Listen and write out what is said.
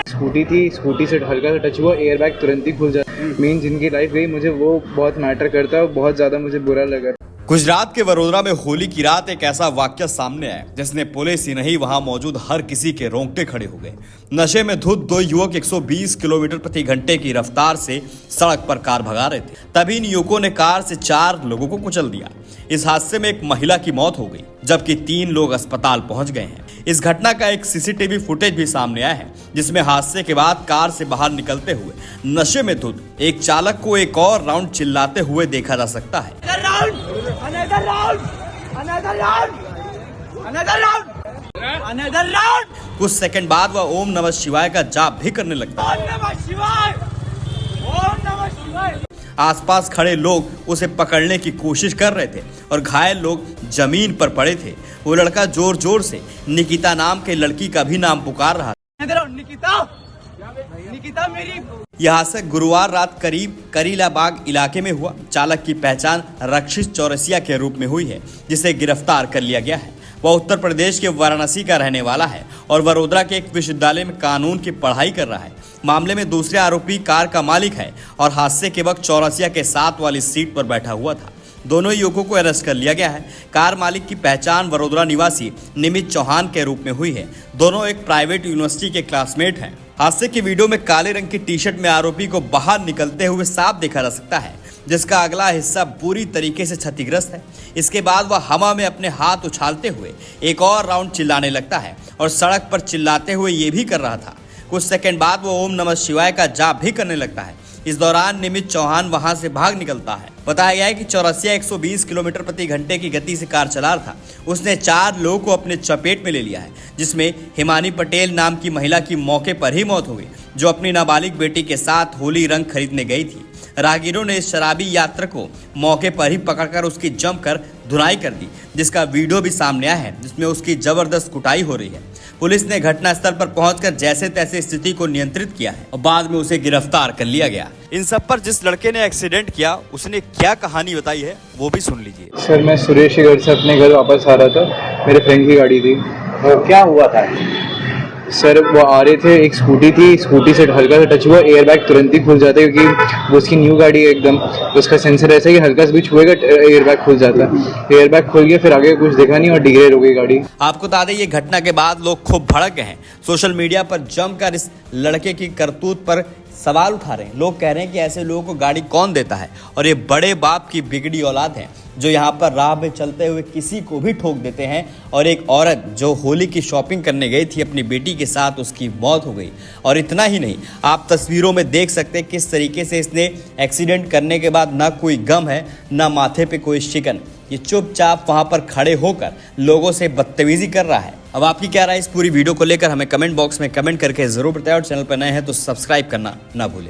Scooty थी, scooty से हल्का सा टच हुआ, एयर बैग तुरंत ही खुल जाता। मीन जिनकी लाइफ गई, मुझे वो बहुत मैटर करता है, बहुत ज्यादा मुझे बुरा लगा। गुजरात के वडोदरा में होली की रात एक ऐसा वाक्य सामने आया जिसने पुलिस ही नहीं वहां मौजूद हर किसी के रोंगटे खड़े हो गए। नशे में धुत दो युवक 120 किलोमीटर प्रति घंटे की रफ्तार से सड़क पर कार भगा रहे थे। तभी इन युवकों ने कार से 4 लोगों को कुचल दिया। इस हादसे में एक महिला की मौत हो गई जबकि 3 लोग अस्पताल पहुंच गए हैं। इस घटना का एक सीसीटीवी फुटेज भी सामने आया है जिसमें हादसे के बाद कार से बाहर निकलते हुए नशे में धुत एक चालक को एक और राउंड चिल्लाते हुए देखा जा सकता है। कुछ सेकंड बाद वह ओम नमः शिवाय का जाप भी करने लगता है। आसपास खड़े लोग उसे पकड़ने की कोशिश कर रहे थे और घायल लोग जमीन पर पड़े थे। वो लड़का जोर जोर से निकिता नाम के लड़की का भी नाम पुकार रहा था। निकिता मेरी। यह हादसा गुरुवार रात करीब करीलाबाग इलाके में हुआ। चालक की पहचान रक्षित चौरसिया के रूप में हुई है जिसे गिरफ्तार कर लिया गया है। वह उत्तर प्रदेश के वाराणसी का रहने वाला है और वडोदरा के एक विश्वविद्यालय में कानून की पढ़ाई कर रहा है। मामले में दूसरे आरोपी कार का मालिक है और हादसे के वक्त चौरसिया के साथ वाली सीट पर बैठा हुआ था। दोनों युवकों को अरेस्ट कर लिया गया है। कार मालिक की पहचान वडोदरा निवासी निमित चौहान के रूप में हुई है। दोनों एक प्राइवेट यूनिवर्सिटी के क्लासमेट हैं। हादसे की वीडियो में काले रंग की टी-शर्ट में आरोपी को बाहर निकलते हुए साफ देखा जा सकता है जिसका अगला हिस्सा पूरी तरीके से क्षतिग्रस्त है। इसके बाद वह हवा में अपने हाथ उछालते हुए एक और राउंड चिल्लाने लगता है और सड़क पर चिल्लाते हुए ये भी कर रहा था। कुछ सेकंड बाद वो ओम नमः शिवाय का जाप भी करने लगता है। इस दौरान निमित चौहान वहां से भाग निकलता है। बताया गया है कि चौरसिया 120 किलोमीटर प्रति घंटे की गति से कार चला रहा था। उसने 4 लोगों को अपने चपेट में ले लिया है जिसमें हिमानी पटेल नाम की महिला की मौके पर ही मौत हो गई जो अपनी नाबालिग बेटी के साथ होली रंग खरीदने गई थी। राहगीरों ने इस शराबी यात्री को मौके पर ही पकड़कर उसकी जमकर धुनाई कर दी जिसका वीडियो भी सामने आया है जिसमें उसकी जबरदस्त कुटाई हो रही है। पुलिस ने घटनास्थल पर पहुंचकर जैसे तैसे स्थिति को नियंत्रित किया है और बाद में उसे गिरफ्तार कर लिया गया। इन सब पर जिस लड़के ने एक्सीडेंट किया उसने क्या कहानी बताई है वो भी सुन लीजिए। सर, मैं सुरेश के घर से अपने घर वापस आ रहा था। मेरे फ्रेंड की गाड़ी थी। क्या हुआ था? सर, वो आ रहे थे, एक स्कूटी थी, स्कूटी से हल्का सा टच हुआ, एयर बैग तुरंत ही खुल जाता है क्योंकि वो उसकी न्यू गाड़ी है एकदम। उसका सेंसर ऐसा है कि हल्का सा भी छुएगा एयर बैग खुल जाता है। एयर बैग खुल गया, फिर आगे कुछ देखा नहीं और डिग्रेड हो गई गाड़ी। आपको बता दें ये घटना के बाद लोग खूब भड़क गए हैं। सोशल मीडिया पर जमकर इस लड़के की करतूत पर सवाल उठा रहे हैं। लोग कह रहे हैं कि ऐसे लोगों को गाड़ी कौन देता है और ये बड़े बाप की बिगड़ी औलाद है जो यहाँ पर राह में चलते हुए किसी को भी ठोक देते हैं। और एक औरत जो होली की शॉपिंग करने गई थी अपनी बेटी के साथ, उसकी मौत हो गई। और इतना ही नहीं, आप तस्वीरों में देख सकते हैं किस तरीके से इसने एक्सीडेंट करने के बाद ना कोई गम है ना माथे पे कोई शिकन। ये चुपचाप वहां पर खड़े होकर लोगों से बदतमीजी कर रहा है। अब आपकी क्या राय इस पूरी वीडियो को लेकर हमें कमेंट बॉक्स में कमेंट करके जरूर बताएं और चैनल पर नए हैं तो सब्सक्राइब करना ना भूलें।